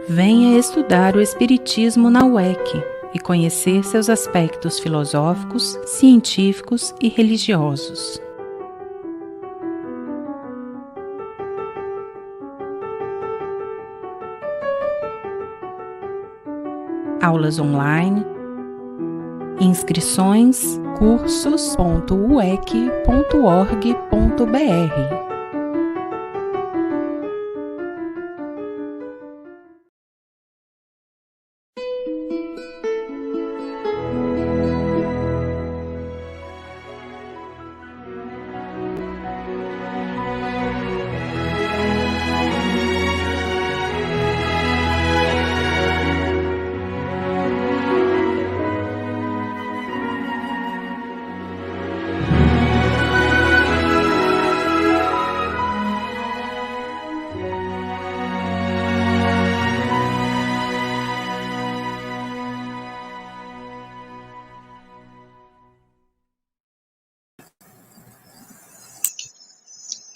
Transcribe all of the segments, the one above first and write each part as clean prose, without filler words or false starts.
Venha estudar o Espiritismo na UEC e conhecer seus aspectos filosóficos, científicos e religiosos. Aulas online, inscrições cursos.uec.org.br.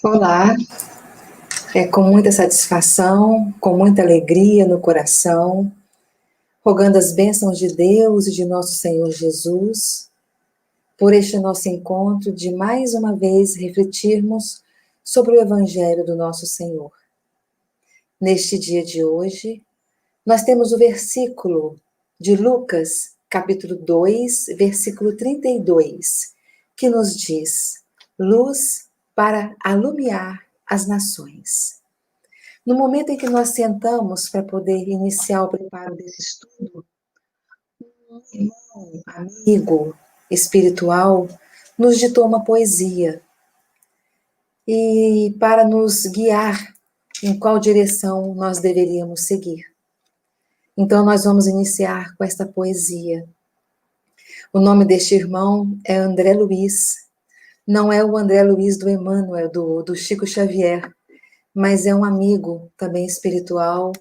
Olá, com muita satisfação, com muita alegria no coração, rogando as bênçãos de Deus e de nosso Senhor Jesus, por este nosso encontro de mais uma vez refletirmos sobre o Evangelho do nosso Senhor. Neste dia de hoje, nós temos o versículo de Lucas, capítulo 2, versículo 32, que nos diz: luz para alumiar as nações. No momento em que nós sentamos para poder iniciar o preparo desse estudo, um irmão, amigo espiritual nos ditou uma poesia e para nos guiar em qual direção nós deveríamos seguir. Então nós vamos iniciar com esta poesia. O nome deste irmão é André Luiz. Não é o André Luiz do Emmanuel, do Chico Xavier, mas é um amigo também espiritual,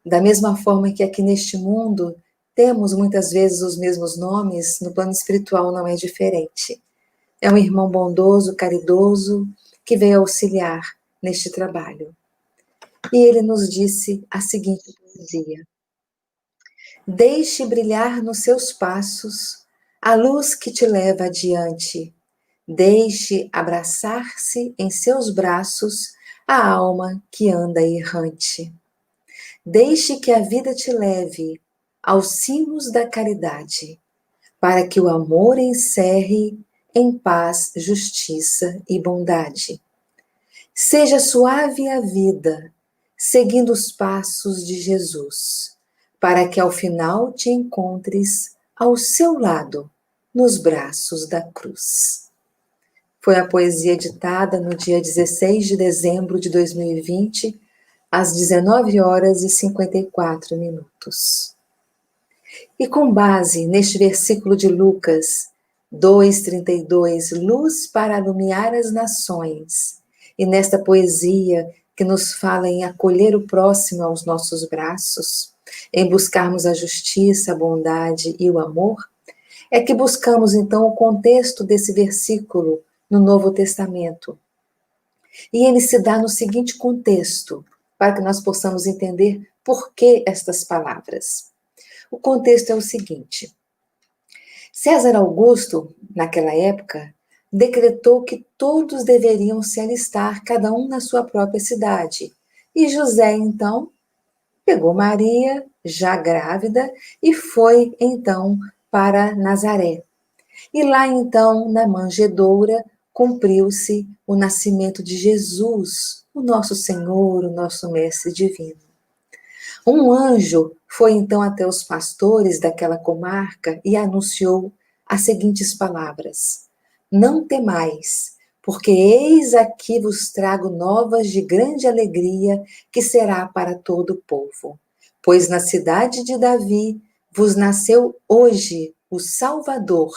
da mesma forma que aqui neste mundo temos muitas vezes os mesmos nomes, no plano espiritual não é diferente. É um irmão bondoso, caridoso, que veio auxiliar neste trabalho. E ele nos disse a seguinte poesia: deixe brilhar nos seus passos a luz que te leva adiante. Deixe abraçar-se em seus braços a alma que anda errante. Deixe que a vida te leve aos cimos da caridade, para que o amor encerre em paz, justiça e bondade. Seja suave a vida, seguindo os passos de Jesus, para que ao final te encontres ao seu lado, nos braços da cruz. Foi a poesia ditada no dia 16 de dezembro de 2020, às 19 horas e 54 minutos. E com base neste versículo de Lucas 2:32, luz para alumiar as nações, e nesta poesia que nos fala em acolher o próximo aos nossos braços, em buscarmos a justiça, a bondade e o amor, é que buscamos então o contexto desse versículo no Novo Testamento. E ele se dá no seguinte contexto, para que nós possamos entender por que estas palavras. O contexto é o seguinte: César Augusto, naquela época, decretou que todos deveriam se alistar, cada um na sua própria cidade. E José, então, pegou Maria, já grávida, e foi, então, para Nazaré. E lá, então, na manjedoura, cumpriu-se o nascimento de Jesus, o nosso Senhor, o nosso Mestre Divino. Um anjo foi então até os pastores daquela comarca e anunciou as seguintes palavras: não temais, porque eis aqui vos trago novas de grande alegria, que será para todo o povo. Pois na cidade de Davi vos nasceu hoje o Salvador,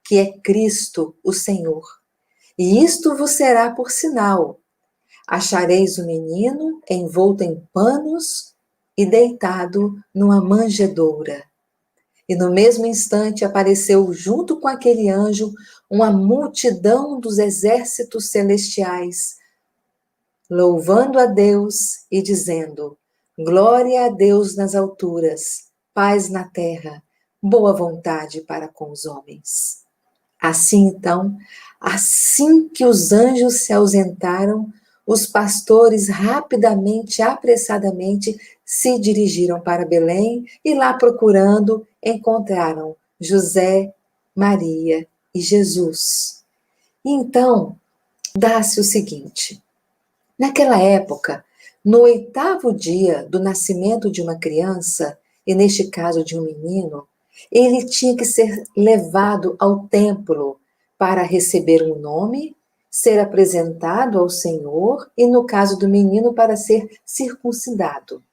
que é Cristo, o Senhor. E isto vos será por sinal: achareis o menino envolto em panos e deitado numa manjedoura. E no mesmo instante apareceu junto com aquele anjo uma multidão dos exércitos celestiais, louvando a Deus e dizendo: Glória a Deus nas alturas, paz na terra, boa vontade para com os homens. Assim então, assim que os anjos se ausentaram, os pastores rapidamente, apressadamente, se dirigiram para Belém e lá procurando, encontraram José, Maria e Jesus. E então, dá-se o seguinte: naquela época, no 8º dia do nascimento de uma criança, e neste caso de um menino, ele tinha que ser levado ao templo para receber um nome, ser apresentado ao Senhor e, no caso do menino, para ser circuncidado.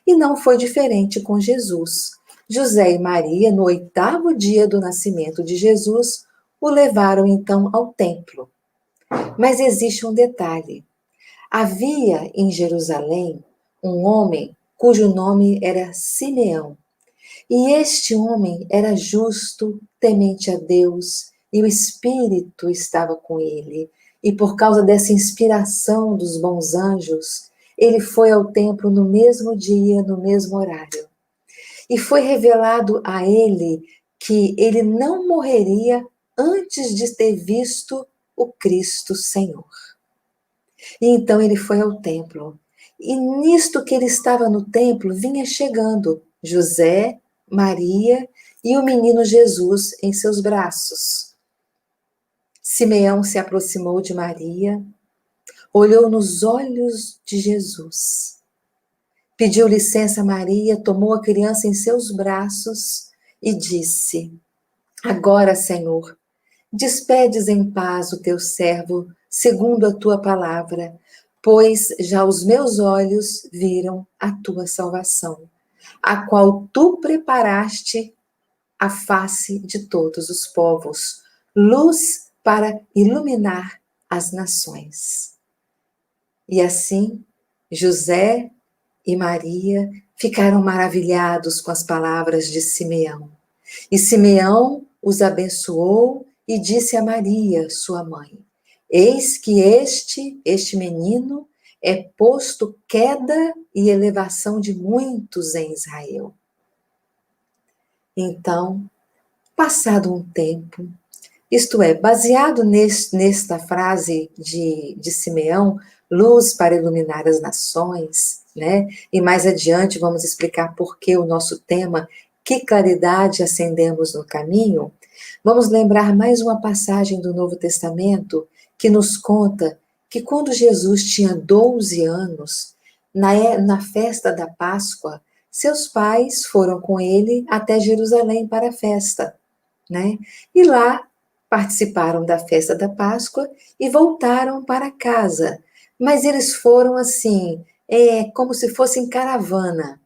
E não foi diferente com Jesus. José e Maria, no 8º dia do nascimento de Jesus, o levaram então ao templo. Mas existe um detalhe. Havia em Jerusalém um homem cujo nome era Simeão. E este homem era justo, temente a Deus, e o Espírito estava com ele. E por causa dessa inspiração dos bons anjos, ele foi ao templo no mesmo dia, no mesmo horário. E foi revelado a ele que ele não morreria antes de ter visto o Cristo Senhor. E então ele foi ao templo. E nisto que ele estava no templo, vinha chegando José, Maria e o menino Jesus em seus braços. Simeão se aproximou de Maria, olhou nos olhos de Jesus, pediu licença a Maria, tomou a criança em seus braços e disse: Agora, Senhor, despedes em paz o teu servo, segundo a tua palavra, pois já os meus olhos viram a tua salvação, a qual tu preparaste a face de todos os povos, luz para iluminar as nações. E assim, José e Maria ficaram maravilhados com as palavras de Simeão. E Simeão os abençoou e disse a Maria, sua mãe: Eis que este menino é posto queda e elevação de muitos em Israel. Então, passado um tempo, isto é, baseado nesta frase de Simeão, luz para iluminar as nações, né? E mais adiante vamos explicar por que o nosso tema, que claridade acendemos no caminho. Vamos lembrar mais uma passagem do Novo Testamento que nos conta que quando Jesus tinha 12 anos, na festa da Páscoa, seus pais foram com ele até Jerusalém para a festa, né? E lá participaram da festa da Páscoa e voltaram para casa. Mas eles foram assim, como se fossem caravana.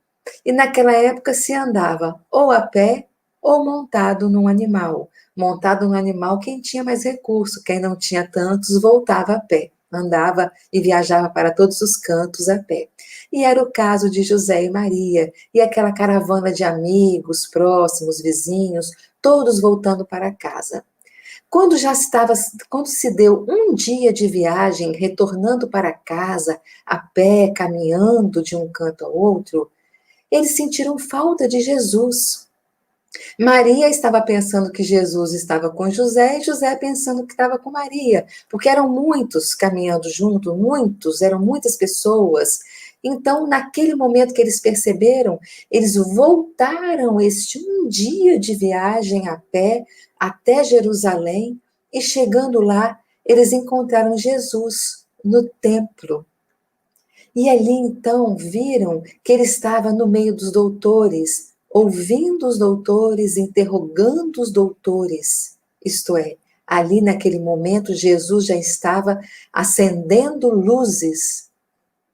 E naquela época se andava ou a pé ou montado num animal. Montado num animal quem tinha mais recurso, quem não tinha tantos voltava a pé. Andava e viajava para todos os cantos a pé. E era o caso de José e Maria, e aquela caravana de amigos, próximos, vizinhos, todos voltando para casa. Quando se deu um dia de viagem, retornando para casa, a pé, caminhando de um canto ao outro, eles sentiram falta de Jesus. Maria estava pensando que Jesus estava com José e José pensando que estava com Maria, porque eram muitos caminhando junto, eram muitas pessoas. Então, naquele momento que eles perceberam, eles voltaram um dia de viagem a pé até Jerusalém e chegando lá, eles encontraram Jesus no templo. E ali então viram que ele estava no meio dos doutores, ouvindo os doutores, interrogando os doutores. Isto é, ali naquele momento Jesus já estava acendendo luzes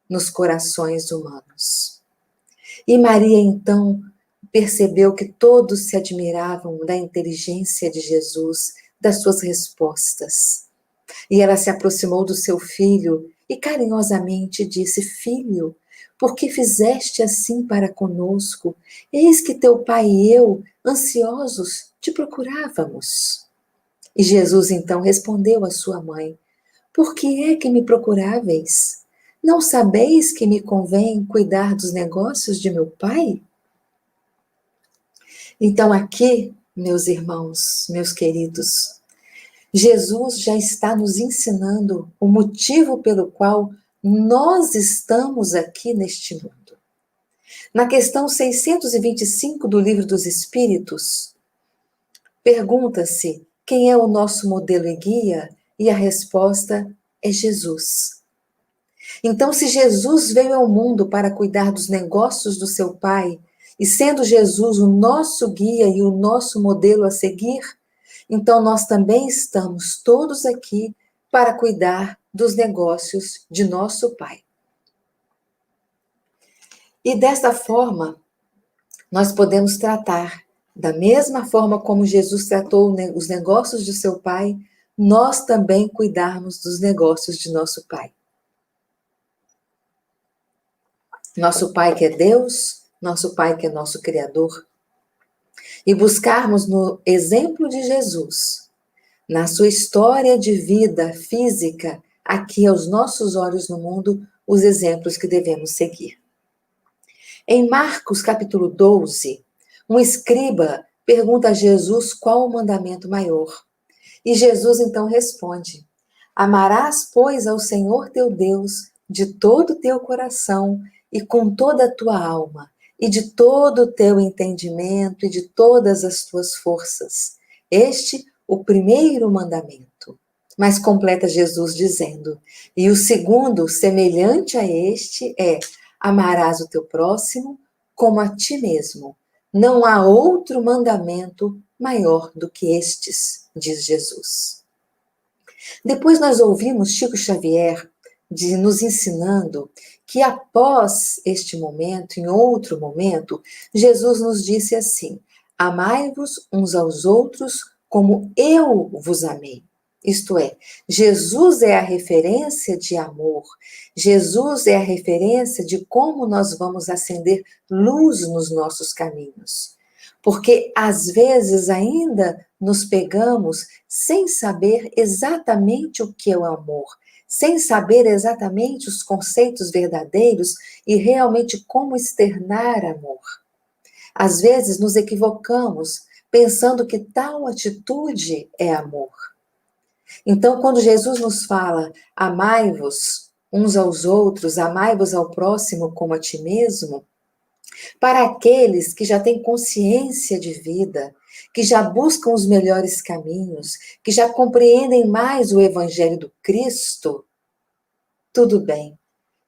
nos corações humanos. E Maria então percebeu que todos se admiravam da inteligência de Jesus, das suas respostas. E ela se aproximou do seu filho e carinhosamente disse: Filho, Por que fizeste assim para conosco? Eis que teu pai e eu, ansiosos, te procurávamos. E Jesus então respondeu à sua mãe: Por que é que me procuráveis? Não sabeis que me convém cuidar dos negócios de meu pai? Então, aqui, meus irmãos, meus queridos, Jesus já está nos ensinando o motivo pelo qual nós estamos aqui neste mundo. Na questão 625 do Livro dos Espíritos, pergunta-se quem é o nosso modelo e guia, e a resposta é Jesus. Então, se Jesus veio ao mundo para cuidar dos negócios do seu Pai, e sendo Jesus o nosso guia e o nosso modelo a seguir, então nós também estamos todos aqui para cuidar dos negócios de nosso Pai. E desta forma, nós podemos tratar, da mesma forma como Jesus tratou os negócios de seu Pai, nós também cuidarmos dos negócios de nosso Pai. Nosso Pai que é Deus, nosso Pai que é nosso Criador. E buscarmos no exemplo de Jesus, na sua história de vida física, aqui aos nossos olhos no mundo, os exemplos que devemos seguir. Em Marcos capítulo 12, um escriba pergunta a Jesus qual o mandamento maior. E Jesus então responde: Amarás, pois, ao Senhor teu Deus de todo o teu coração e com toda a tua alma, e de todo o teu entendimento e de todas as tuas forças. Este, o primeiro mandamento. Mas completa Jesus dizendo: e o segundo, semelhante a este, é: amarás o teu próximo como a ti mesmo. Não há outro mandamento maior do que estes, diz Jesus. Depois nós ouvimos Chico Xavier nos ensinando que após este momento, em outro momento, Jesus nos disse assim: amai-vos uns aos outros como eu vos amei. Isto é, Jesus é a referência de amor, Jesus é a referência de como nós vamos acender luz nos nossos caminhos. Porque às vezes ainda nos pegamos sem saber exatamente o que é o amor, sem saber exatamente os conceitos verdadeiros e realmente como externar amor. Às vezes nos equivocamos pensando que tal atitude é amor. Então, quando Jesus nos fala, amai-vos uns aos outros, amai-vos ao próximo como a ti mesmo, para aqueles que já têm consciência de vida, que já buscam os melhores caminhos, que já compreendem mais o Evangelho do Cristo, tudo bem.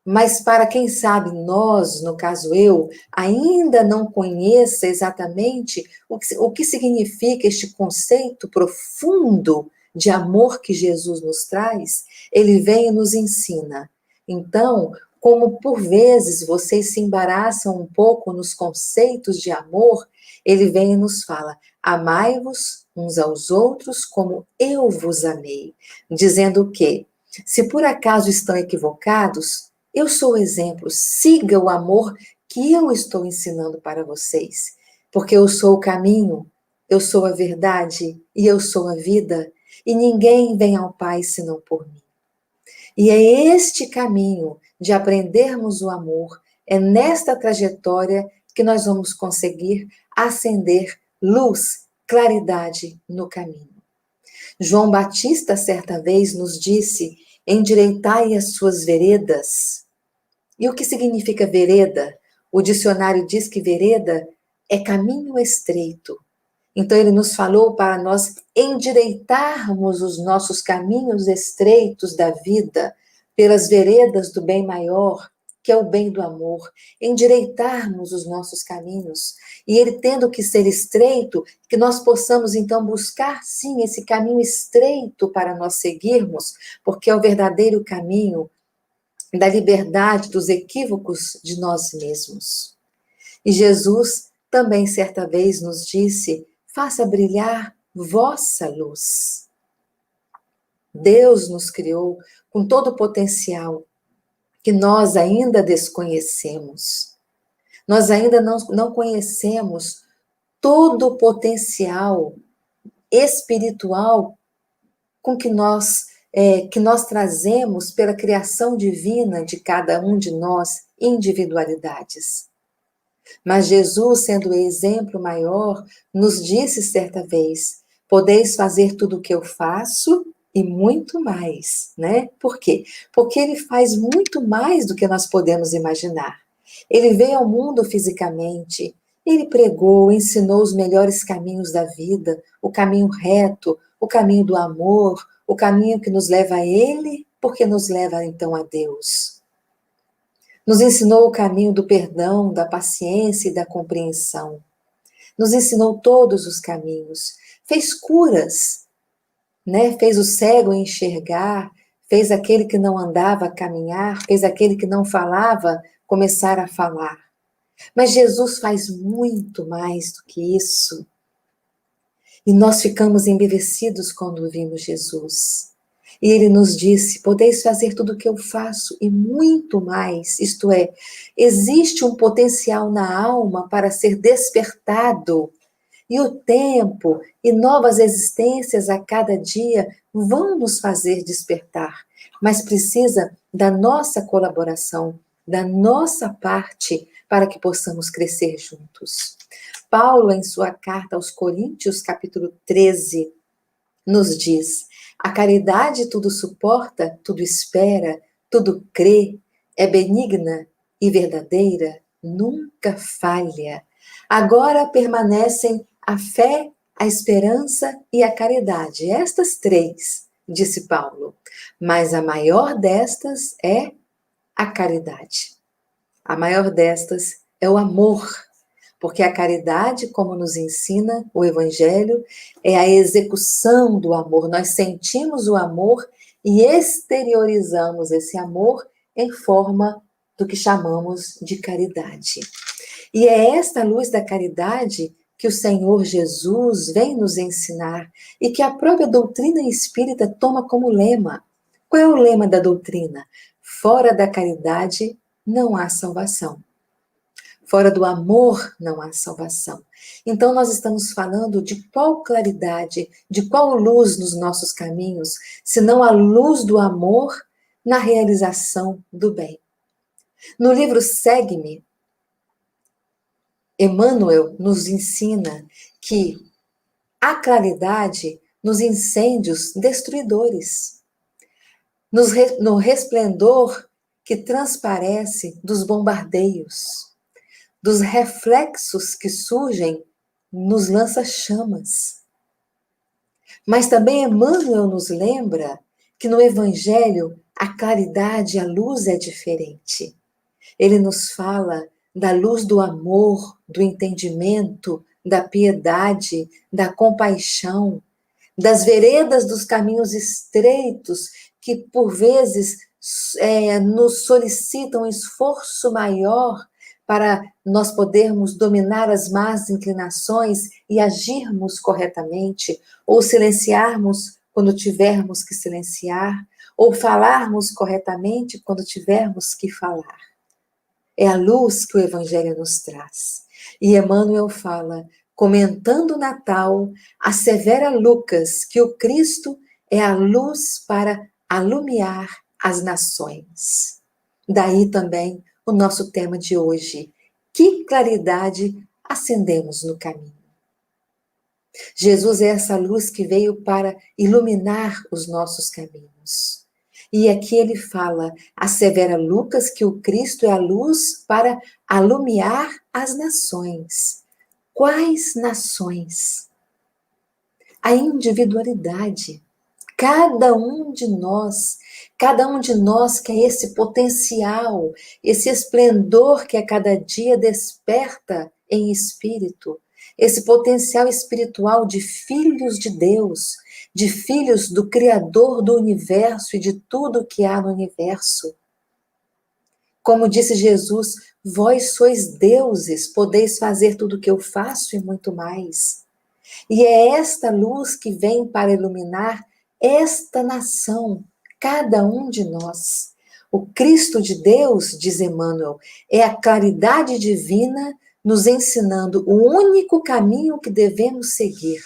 Mas para quem sabe nós, no caso eu, ainda não conheça exatamente o que significa este conceito profundo de amor que Jesus nos traz, ele vem e nos ensina. Então, como por vezes vocês se embaraçam um pouco nos conceitos de amor, ele vem e nos fala: amai-vos uns aos outros como eu vos amei. Dizendo o quê? Se por acaso estão equivocados, eu sou o exemplo, siga o amor que eu estou ensinando para vocês, porque eu sou o caminho, eu sou a verdade e eu sou a vida, e ninguém vem ao Pai senão por mim. E é este caminho de aprendermos o amor, é nesta trajetória que nós vamos conseguir acender luz, claridade no caminho. João Batista, certa vez, nos disse: endireitai as suas veredas. E o que significa vereda? O dicionário diz que vereda é caminho estreito. Então ele nos falou para nós endireitarmos os nossos caminhos estreitos da vida pelas veredas do bem maior, que é o bem do amor, endireitarmos os nossos caminhos. E ele tendo que ser estreito, que nós possamos então buscar sim esse caminho estreito para nós seguirmos, porque é o verdadeiro caminho da liberdade dos equívocos de nós mesmos. E Jesus também certa vez nos disse: faça brilhar vossa luz. Deus nos criou com todo o potencial que nós ainda desconhecemos. Nós ainda não conhecemos todo o potencial espiritual com que nós trazemos pela criação divina de cada um de nós, individualidades. Mas Jesus, sendo o exemplo maior, nos disse certa vez: podeis fazer tudo o que eu faço e muito mais, né? Por quê? Porque ele faz muito mais do que nós podemos imaginar. Ele veio ao mundo fisicamente, ele pregou, ensinou os melhores caminhos da vida, o caminho reto, o caminho do amor, o caminho que nos leva a ele, porque nos leva então a Deus. Nos ensinou o caminho do perdão, da paciência e da compreensão. Nos ensinou todos os caminhos. Fez curas, né? Fez o cego enxergar, fez aquele que não andava caminhar, fez aquele que não falava começar a falar. Mas Jesus faz muito mais do que isso. E nós ficamos embevecidos quando vimos Jesus. E ele nos disse: podeis fazer tudo o que eu faço e muito mais. Isto é, existe um potencial na alma para ser despertado. E o tempo e novas existências a cada dia vão nos fazer despertar. Mas precisa da nossa colaboração, da nossa parte, para que possamos crescer juntos. Paulo, em sua carta aos Coríntios, capítulo 13, nos diz: a caridade tudo suporta, tudo espera, tudo crê, é benigna e verdadeira, nunca falha. Agora permanecem a fé, a esperança e a caridade. Estas três, disse Paulo. Mas a maior destas é a caridade. A maior destas é o amor. Porque a caridade, como nos ensina o Evangelho, é a execução do amor. Nós sentimos o amor e exteriorizamos esse amor em forma do que chamamos de caridade. E é esta luz da caridade que o Senhor Jesus vem nos ensinar e que a própria doutrina espírita toma como lema. Qual é o lema da doutrina? Fora da caridade não há salvação. Fora do amor não há salvação. Então nós estamos falando de qual claridade, de qual luz nos nossos caminhos, senão a luz do amor na realização do bem. No livro Segue-me, Emmanuel nos ensina que há claridade nos incêndios destruidores, no resplendor que transparece dos bombardeios, dos reflexos que surgem nos lança-chamas. Mas também Emmanuel nos lembra que no Evangelho a claridade, a luz é diferente. Ele nos fala da luz do amor, do entendimento, da piedade, da compaixão, das veredas dos caminhos estreitos que por vezes nos solicitam um esforço maior para nós podermos dominar as más inclinações e agirmos corretamente, ou silenciarmos quando tivermos que silenciar, ou falarmos corretamente quando tivermos que falar. É a luz que o Evangelho nos traz. E Emmanuel fala, comentando o Natal, assevera Lucas que o Cristo é a luz para alumiar as nações. Daí também o nosso tema de hoje. Que claridade acendemos no caminho? Jesus é essa luz que veio para iluminar os nossos caminhos. E aqui ele fala, assevera Lucas que o Cristo é a luz para alumiar as nações. Quais nações? A individualidade. Cada um de nós que é esse potencial, esse esplendor que a cada dia desperta em espírito, esse potencial espiritual de filhos de Deus, de filhos do Criador do universo e de tudo que há no universo. Como disse Jesus, vós sois deuses, podeis fazer tudo o que eu faço e muito mais. E é esta luz que vem para iluminar esta nação, cada um de nós. O Cristo de Deus, diz Emmanuel, é a claridade divina nos ensinando o único caminho que devemos seguir.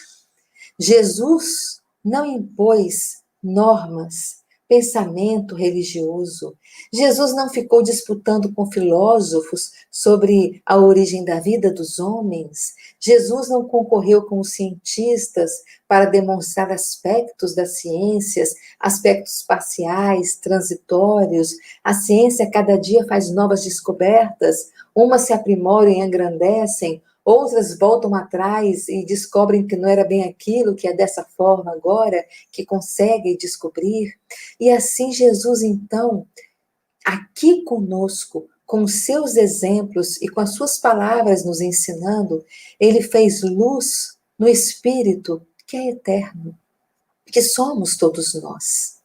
Jesus não impôs normas, pensamento religioso. Jesus não ficou disputando com filósofos sobre a origem da vida dos homens. Jesus não concorreu com os cientistas para demonstrar aspectos das ciências, aspectos parciais, transitórios. A ciência cada dia faz novas descobertas, umas se aprimoram e engrandecem, outras voltam atrás e descobrem que não era bem aquilo, que é dessa forma agora, que conseguem descobrir. E assim Jesus, então, aqui conosco, com os seus exemplos e com as suas palavras nos ensinando, ele fez luz no Espírito, que é eterno, que somos todos nós.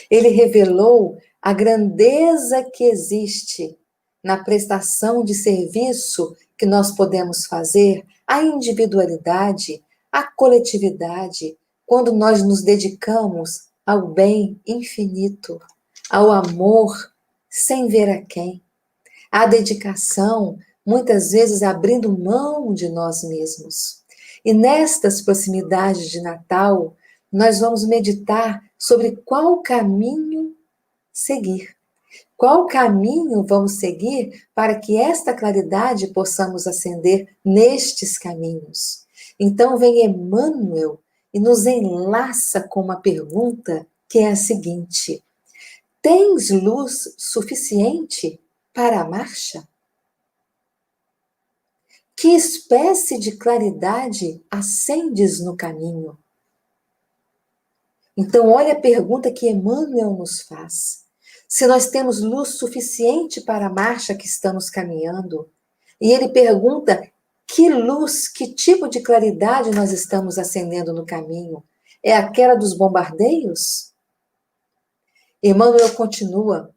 Ele revelou a grandeza que existe na prestação de serviço que nós podemos fazer à individualidade, à coletividade, quando nós nos dedicamos ao bem infinito, ao amor sem ver a quem, à dedicação, muitas vezes abrindo mão de nós mesmos. E nestas proximidades de Natal, nós vamos meditar sobre qual caminho seguir. Qual caminho vamos seguir para que esta claridade possamos acender nestes caminhos? Então vem Emmanuel e nos enlaça com uma pergunta que é a seguinte: tens luz suficiente para a marcha? Que espécie de claridade acendes no caminho? Então olha a pergunta que Emmanuel nos faz. Se nós temos luz suficiente para a marcha que estamos caminhando, e ele pergunta que luz, que tipo de claridade nós estamos acendendo no caminho? É aquela dos bombardeios? Emmanuel continua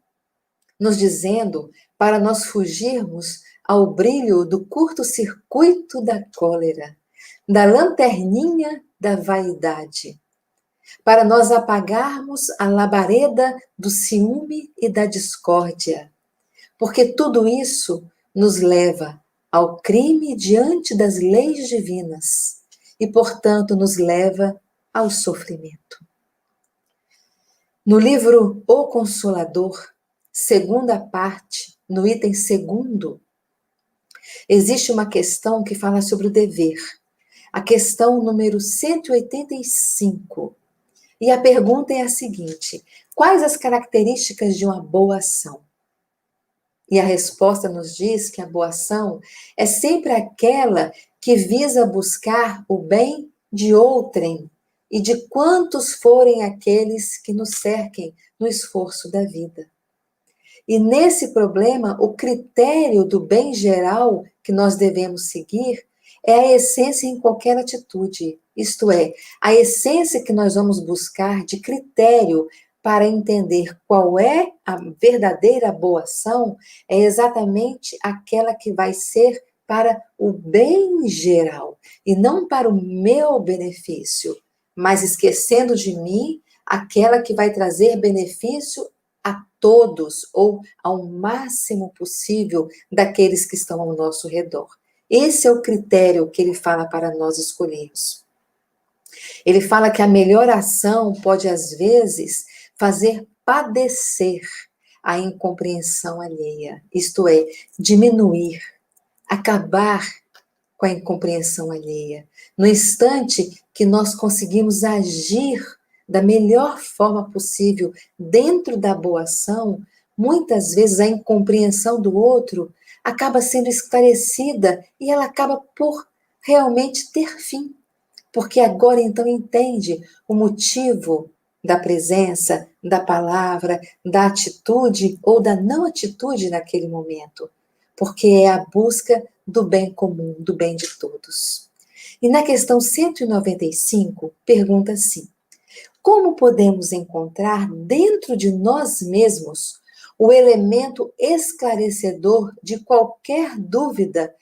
nos dizendo para nós fugirmos ao brilho do curto-circuito da cólera, da lanterninha da vaidade, para nós apagarmos a labareda do ciúme e da discórdia, porque tudo isso nos leva ao crime diante das leis divinas e, portanto, nos leva ao sofrimento. No livro O Consolador, segunda parte, no item segundo, existe uma questão que fala sobre o dever, a questão número 185. E a pergunta é a seguinte: quais as características de uma boa ação? E a resposta nos diz que a boa ação é sempre aquela que visa buscar o bem de outrem e de quantos forem aqueles que nos cerquem no esforço da vida. E nesse problema, o critério do bem geral que nós devemos seguir é a essência em qualquer atitude, isto é, a essência que nós vamos buscar de critério para entender qual é a verdadeira boa ação, é exatamente aquela que vai ser para o bem geral, e não para o meu benefício, mas esquecendo de mim, aquela que vai trazer benefício a todos, ou ao máximo possível daqueles que estão ao nosso redor. Esse é o critério que ele fala para nós escolhermos. Ele fala que a melhor ação pode, às vezes, fazer padecer a incompreensão alheia, isto é, diminuir, acabar com a incompreensão alheia. No instante que nós conseguimos agir da melhor forma possível dentro da boa ação, muitas vezes a incompreensão do outro acaba sendo esclarecida e ela acaba por realmente ter fim, porque agora então entende o motivo da presença, da palavra, da atitude ou da não atitude naquele momento, porque é a busca do bem comum, do bem de todos. E na questão 195, pergunta assim: como podemos encontrar dentro de nós mesmos o elemento esclarecedor de qualquer dúvida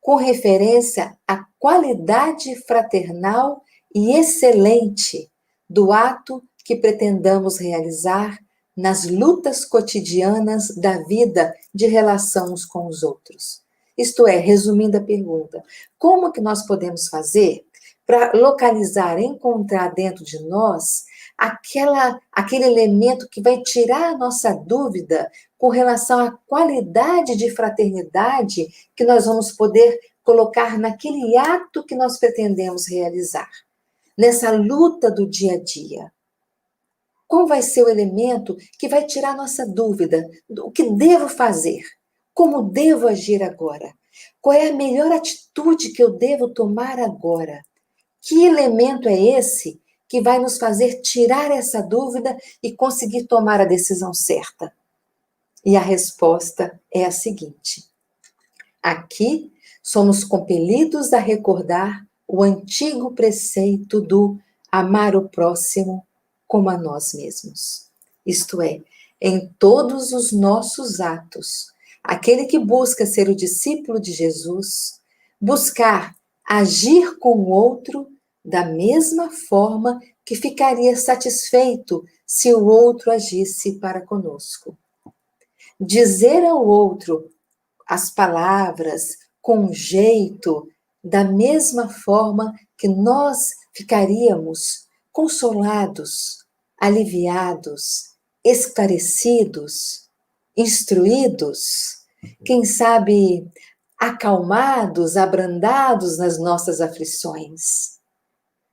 com referência à qualidade fraternal e excelente do ato que pretendamos realizar nas lutas cotidianas da vida de relação uns com os outros. Isto é, resumindo a pergunta, como que nós podemos fazer para localizar, encontrar dentro de nós aquele elemento que vai tirar a nossa dúvida com relação à qualidade de fraternidade que nós vamos poder colocar naquele ato que nós pretendemos realizar, nessa luta do dia a dia. Qual vai ser o elemento que vai tirar a nossa dúvida? O que devo fazer? Como devo agir agora? Qual é a melhor atitude que eu devo tomar agora? Que elemento é esse que vai nos fazer tirar essa dúvida e conseguir tomar a decisão certa? E a resposta é a seguinte: aqui somos compelidos a recordar o antigo preceito do amar o próximo como a nós mesmos. Isto é, em todos os nossos atos, aquele que busca ser o discípulo de Jesus, buscar agir com o outro da mesma forma que ficaria satisfeito se o outro agisse para conosco. Dizer ao outro as palavras com jeito, da mesma forma que nós ficaríamos consolados, aliviados, esclarecidos, instruídos, quem sabe acalmados, abrandados nas nossas aflições.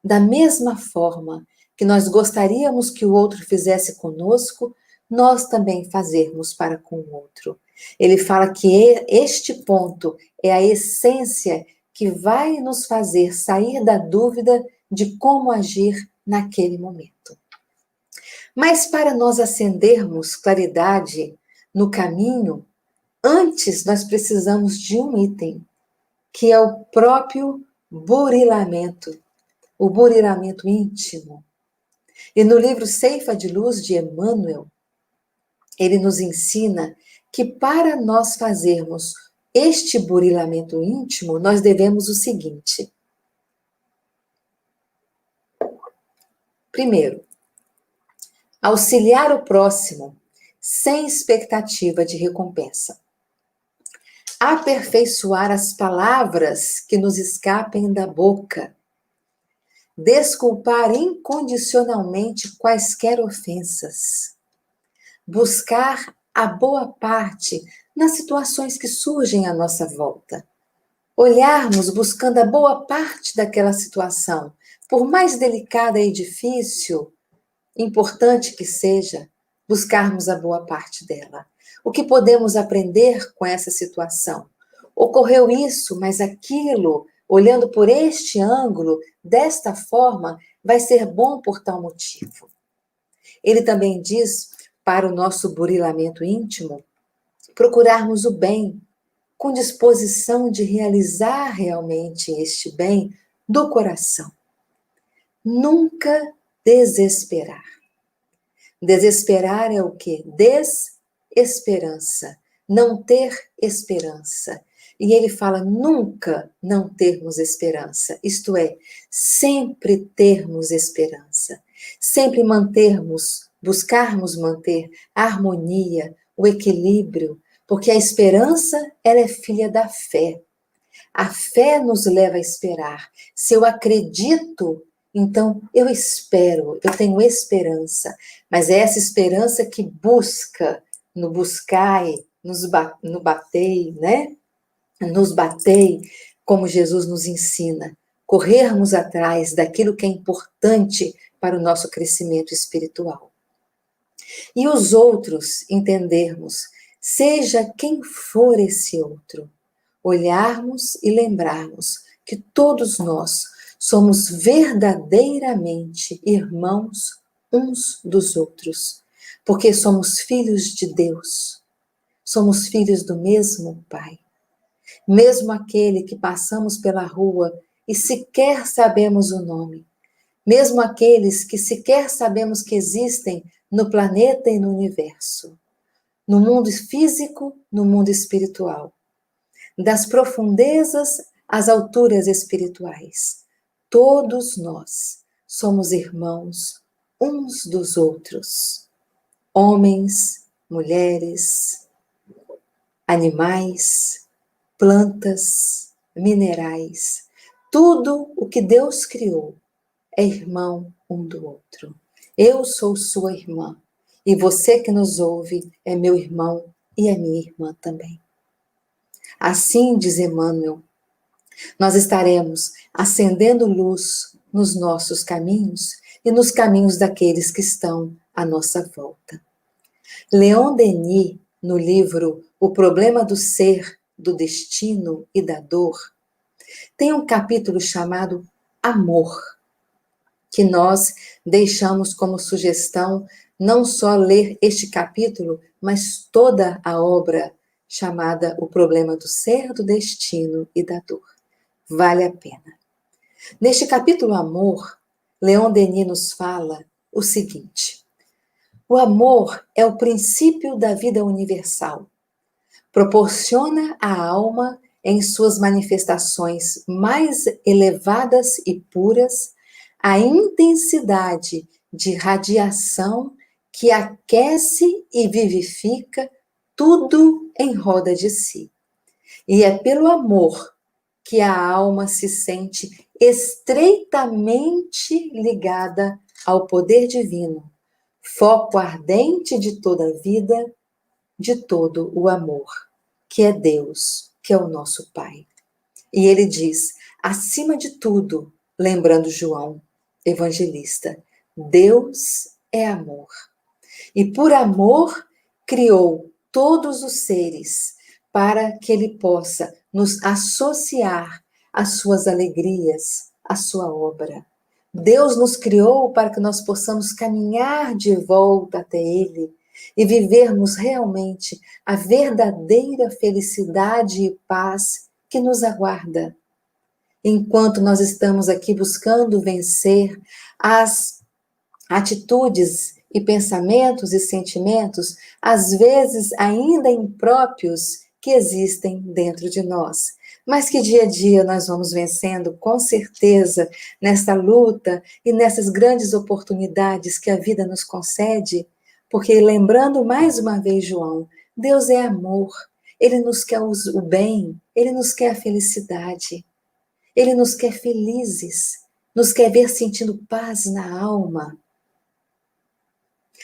Da mesma forma que nós gostaríamos que o outro fizesse conosco, nós também fazermos para com o outro. Ele fala que este ponto é a essência que vai nos fazer sair da dúvida de como agir naquele momento. Mas para nós acendermos claridade no caminho, antes nós precisamos de um item, que é o próprio burilamento, o burilamento íntimo. E no livro Ceifa de Luz de Emmanuel, ele nos ensina que para nós fazermos este burilamento íntimo, nós devemos o seguinte. Primeiro, auxiliar o próximo sem expectativa de recompensa. Aperfeiçoar as palavras que nos escapem da boca. Desculpar incondicionalmente quaisquer ofensas. Buscar a boa parte nas situações que surgem à nossa volta. Olharmos buscando a boa parte daquela situação, por mais delicada e difícil, importante que seja, buscarmos a boa parte dela. O que podemos aprender com essa situação? Ocorreu isso, mas aquilo, olhando por este ângulo, desta forma, vai ser bom por tal motivo. Ele também diz, para o nosso burilamento íntimo, procurarmos o bem, com disposição de realizar realmente este bem do coração. Nunca desesperar. Desesperar é o quê? Desesperança. Não ter esperança. E ele fala nunca não termos esperança. Isto é, sempre termos esperança. Sempre buscarmos manter a harmonia, o equilíbrio, porque a esperança, ela é filha da fé. A fé nos leva a esperar. Se eu acredito, então eu espero, eu tenho esperança. Mas é essa esperança que busca, no buscai, no batei, né? Nos batei, como Jesus nos ensina. Corrermos atrás daquilo que é importante para o nosso crescimento espiritual. E os outros entendermos, seja quem for esse outro, olharmos e lembrarmos que todos nós somos verdadeiramente irmãos uns dos outros, porque somos filhos de Deus, somos filhos do mesmo Pai. Mesmo aquele que passamos pela rua e sequer sabemos o nome, mesmo aqueles que sequer sabemos que existem no planeta e no universo, no mundo físico, no mundo espiritual, das profundezas às alturas espirituais. Todos nós somos irmãos uns dos outros. homens, mulheres, animais, plantas, minerais, tudo o que Deus criou é irmão um do outro. Eu sou sua irmã e você que nos ouve é meu irmão e é minha irmã também. Assim, diz Emmanuel, nós estaremos acendendo luz nos nossos caminhos e nos caminhos daqueles que estão à nossa volta. Leon Denis, no livro O Problema do Ser, do Destino e da Dor, tem um capítulo chamado Amor, que nós deixamos como sugestão não só ler este capítulo, mas toda a obra chamada O Problema do Ser, do Destino e da Dor. Vale a pena. Neste capítulo Amor, Leon Denis nos fala o seguinte: o amor é o princípio da vida universal. Proporciona à alma, em suas manifestações mais elevadas e puras, a intensidade de radiação que aquece e vivifica tudo em roda de si. E é pelo amor que a alma se sente estreitamente ligada ao poder divino, foco ardente de toda a vida, de todo o amor, que é Deus, que é o nosso Pai. E ele diz, acima de tudo, lembrando João, evangelista, Deus é amor. E por amor criou todos os seres para que ele possa nos associar às suas alegrias, à sua obra. Deus nos criou para que nós possamos caminhar de volta até ele e vivermos realmente a verdadeira felicidade e paz que nos aguarda. Enquanto nós estamos aqui buscando vencer as atitudes e pensamentos e sentimentos, às vezes ainda impróprios, que existem dentro de nós. Mas que dia a dia nós vamos vencendo, com certeza, nesta luta e nessas grandes oportunidades que a vida nos concede, porque lembrando mais uma vez, João, Deus é amor, Ele nos quer o bem, Ele nos quer a felicidade, Ele nos quer felizes, nos quer ver sentindo paz na alma.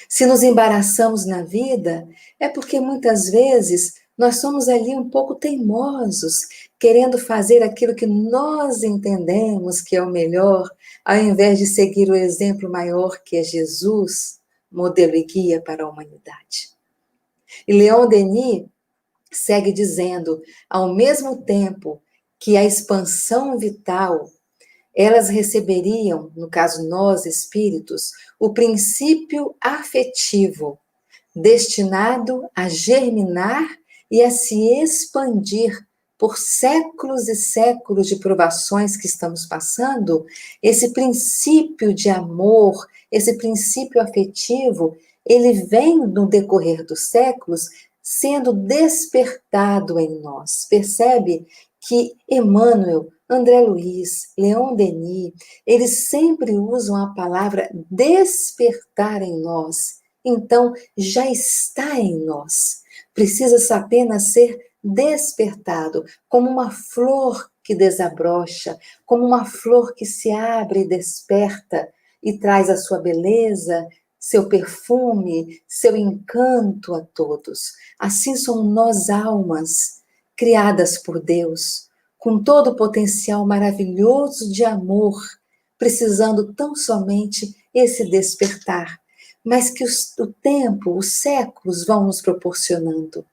Se nos embaraçamos na vida, é porque muitas vezes nós somos ali um pouco teimosos, querendo fazer aquilo que nós entendemos que é o melhor, ao invés de seguir o exemplo maior que é Jesus, modelo e guia para a humanidade. E Leon Denis segue dizendo, ao mesmo tempo que a expansão vital, elas receberiam, no caso nós espíritos, o princípio afetivo, destinado a germinar e a se expandir por séculos e séculos de provações que estamos passando, esse princípio de amor, esse princípio afetivo, ele vem no decorrer dos séculos sendo despertado em nós. Percebe que Emmanuel, André Luiz, Leon Denis, eles sempre usam a palavra despertar em nós. Então, já está em nós. Precisa apenas ser despertado, como uma flor que desabrocha, como uma flor que se abre e desperta e traz a sua beleza, seu perfume, seu encanto a todos. Assim somos nós almas, criadas por Deus, com todo o potencial maravilhoso de amor, precisando tão somente esse despertar, mas que o tempo, os séculos vão nos proporcionando.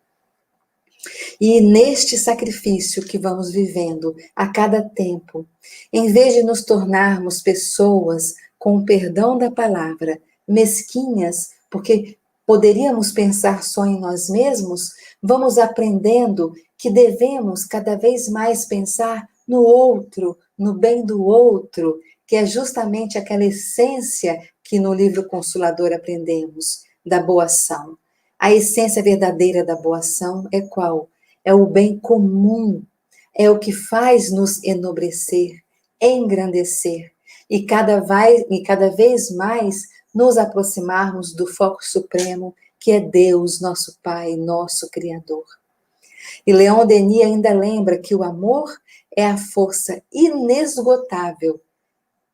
E neste sacrifício que vamos vivendo a cada tempo, em vez de nos tornarmos pessoas, com o perdão da palavra, mesquinhas, porque poderíamos pensar só em nós mesmos, vamos aprendendo que devemos cada vez mais pensar no outro, no bem do outro, que é justamente aquela essência que no livro Consolador aprendemos, da boa ação. A essência verdadeira da boa ação é qual? É o bem comum, é o que faz nos enobrecer, engrandecer, e cada vez mais nos aproximarmos do foco supremo, que é Deus, nosso Pai, nosso Criador. E Leon Denis ainda lembra que o amor é a força inesgotável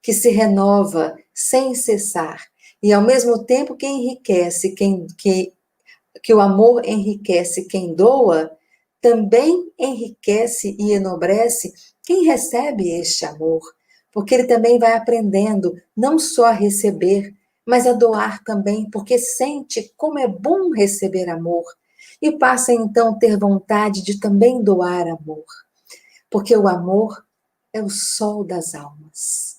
que se renova sem cessar e ao mesmo tempo que enriquece, que o amor enriquece quem doa, também enriquece e enobrece quem recebe este amor, porque ele também vai aprendendo não só a receber, mas a doar também, porque sente como é bom receber amor e passa então a ter vontade de também doar amor, porque o amor é o sol das almas.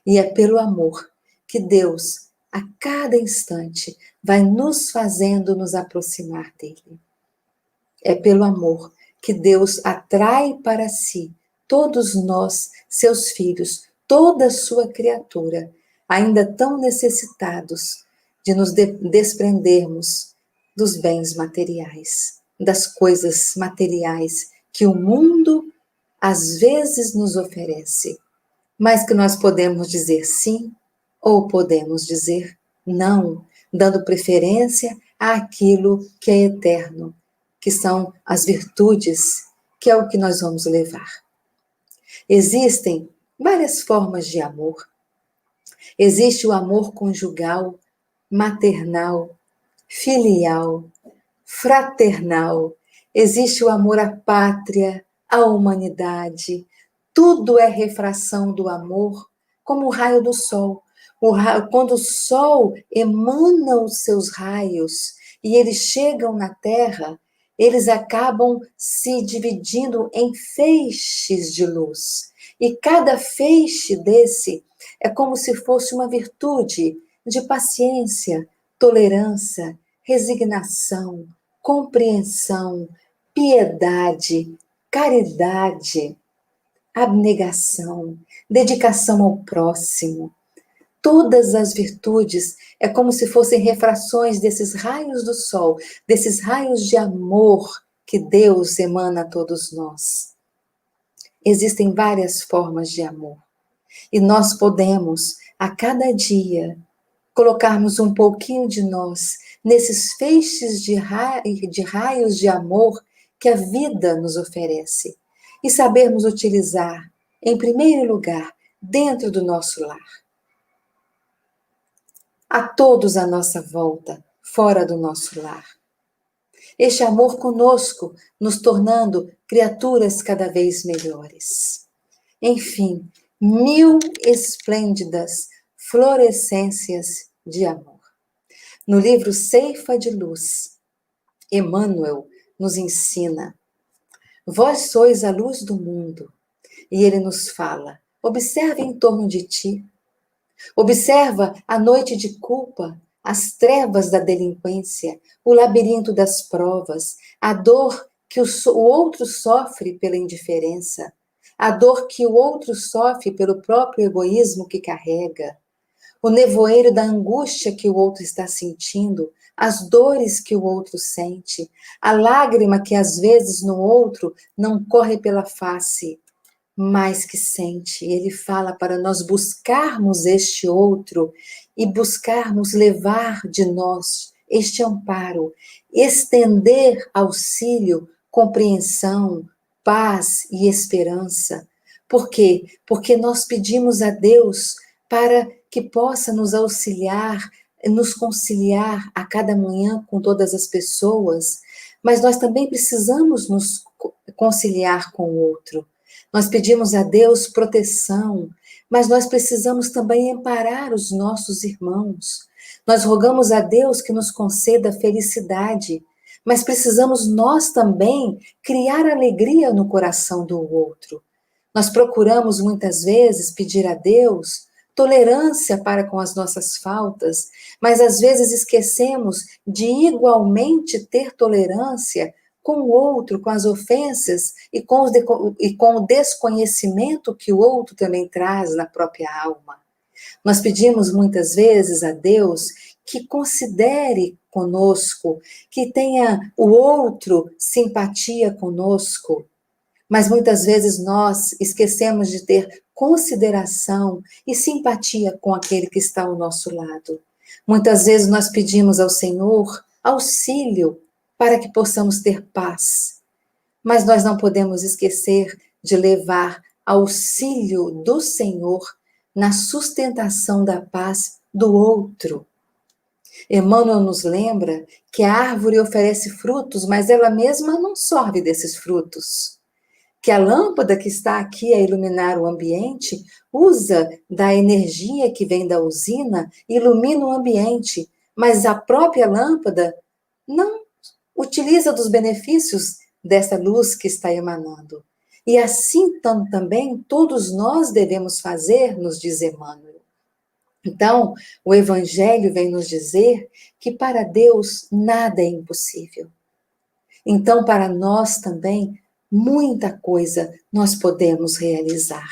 E é pelo amor que Deus, a cada instante, vai nos fazendo nos aproximar dele. É pelo amor que Deus atrai para si todos nós, seus filhos, toda a sua criatura, ainda tão necessitados de nos desprendermos dos bens materiais, das coisas materiais que o mundo às vezes nos oferece, mas que nós podemos dizer sim ou podemos dizer não, dando preferência àquilo que é eterno, que são as virtudes, que é o que nós vamos levar. Existem várias formas de amor. Existe o amor conjugal, maternal, filial, fraternal. Existe o amor à pátria, à humanidade. Tudo é refração do amor, como o raio do sol. Quando o sol emana os seus raios e eles chegam na Terra, eles acabam se dividindo em feixes de luz. E cada feixe desse é como se fosse uma virtude de paciência, tolerância, resignação, compreensão, piedade, caridade, abnegação, dedicação ao próximo. Todas as virtudes é como se fossem refrações desses raios do sol, desses raios de amor que Deus emana a todos nós. Existem várias formas de amor. E nós podemos, a cada dia, colocarmos um pouquinho de nós nesses feixes de raios de amor que a vida nos oferece. E sabermos utilizar, em primeiro lugar, dentro do nosso lar. A todos à nossa volta, fora do nosso lar. Este amor conosco, nos tornando criaturas cada vez melhores. Enfim, 1000 esplêndidas florescências de amor. No livro Ceifa de Luz, Emmanuel nos ensina: vós sois a luz do mundo. E ele nos fala: observe em torno de ti. Observa a noite de culpa, as trevas da delinquência, o labirinto das provas, a dor que o outro sofre pela indiferença, a dor que o outro sofre pelo próprio egoísmo que carrega, o nevoeiro da angústia que o outro está sentindo, as dores que o outro sente, a lágrima que às vezes no outro não corre pela face, mas que sente. Ele fala para nós buscarmos este outro e buscarmos levar de nós este amparo, estender auxílio, compreensão, paz e esperança. Por quê? Porque nós pedimos a Deus para que possa nos auxiliar, nos conciliar a cada manhã com todas as pessoas, mas nós também precisamos nos conciliar com o outro. Nós pedimos a Deus proteção, mas nós precisamos também amparar os nossos irmãos. Nós rogamos a Deus que nos conceda felicidade, mas precisamos nós também criar alegria no coração do outro. Nós procuramos muitas vezes pedir a Deus tolerância para com as nossas faltas, mas às vezes esquecemos de igualmente ter tolerância com o outro, com as ofensas e com o desconhecimento que o outro também traz na própria alma. Nós pedimos muitas vezes a Deus que considere conosco, que tenha o outro simpatia conosco, mas muitas vezes nós esquecemos de ter consideração e simpatia com aquele que está ao nosso lado. Muitas vezes nós pedimos ao Senhor auxílio para que possamos ter paz. Mas nós não podemos esquecer de levar auxílio do Senhor na sustentação da paz do outro. Emmanuel nos lembra que a árvore oferece frutos, mas ela mesma não sorve desses frutos. Que a lâmpada que está aqui a iluminar o ambiente usa da energia que vem da usina e ilumina o ambiente, mas a própria lâmpada não utiliza dos benefícios dessa luz que está emanando. E assim também todos nós devemos fazer, nos diz Emmanuel. Então, o Evangelho vem nos dizer que para Deus nada é impossível. Então, para nós também, muita coisa nós podemos realizar.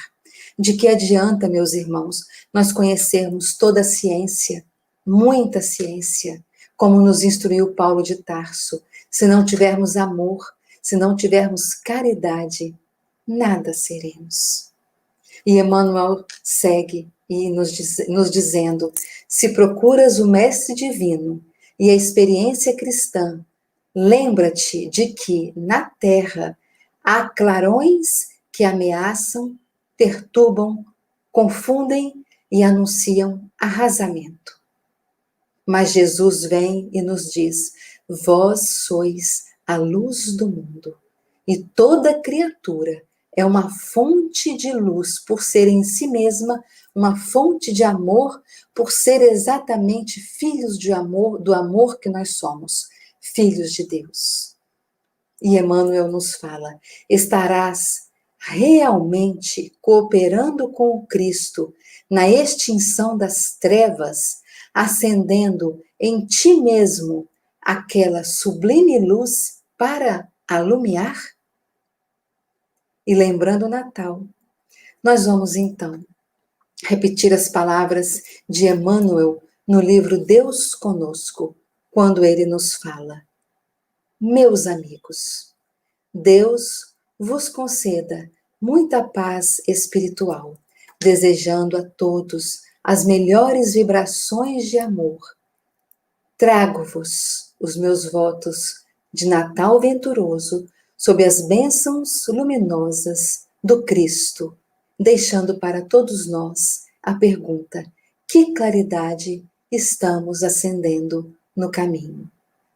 De que adianta, meus irmãos, nós conhecermos toda a ciência, muita ciência, como nos instruiu Paulo de Tarso, se não tivermos amor, se não tivermos caridade, nada seremos. E Emmanuel segue e nos dizendo: se procuras o Mestre Divino e a experiência cristã, lembra-te de que na terra há clarões que ameaçam, perturbam, confundem e anunciam arrasamento. Mas Jesus vem e nos diz: vós sois a luz do mundo, e toda criatura é uma fonte de luz por ser em si mesma uma fonte de amor, por ser exatamente filhos de amor, do amor que nós somos, filhos de Deus. E Emmanuel nos fala: estarás realmente cooperando com o Cristo na extinção das trevas, acendendo em ti mesmo aquela sublime luz para alumiar? E lembrando o Natal, nós vamos então repetir as palavras de Emmanuel no livro Deus Conosco, quando ele nos fala: meus amigos, Deus vos conceda muita paz espiritual, desejando a todos as melhores vibrações de amor. Trago-vos os meus votos de Natal venturoso sob as bênçãos luminosas do Cristo, deixando para todos nós a pergunta: que claridade estamos acendendo no caminho?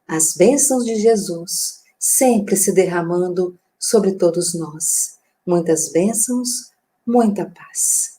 As bênçãos de Jesus sempre se derramando sobre todos nós. Muitas bênçãos, muita paz.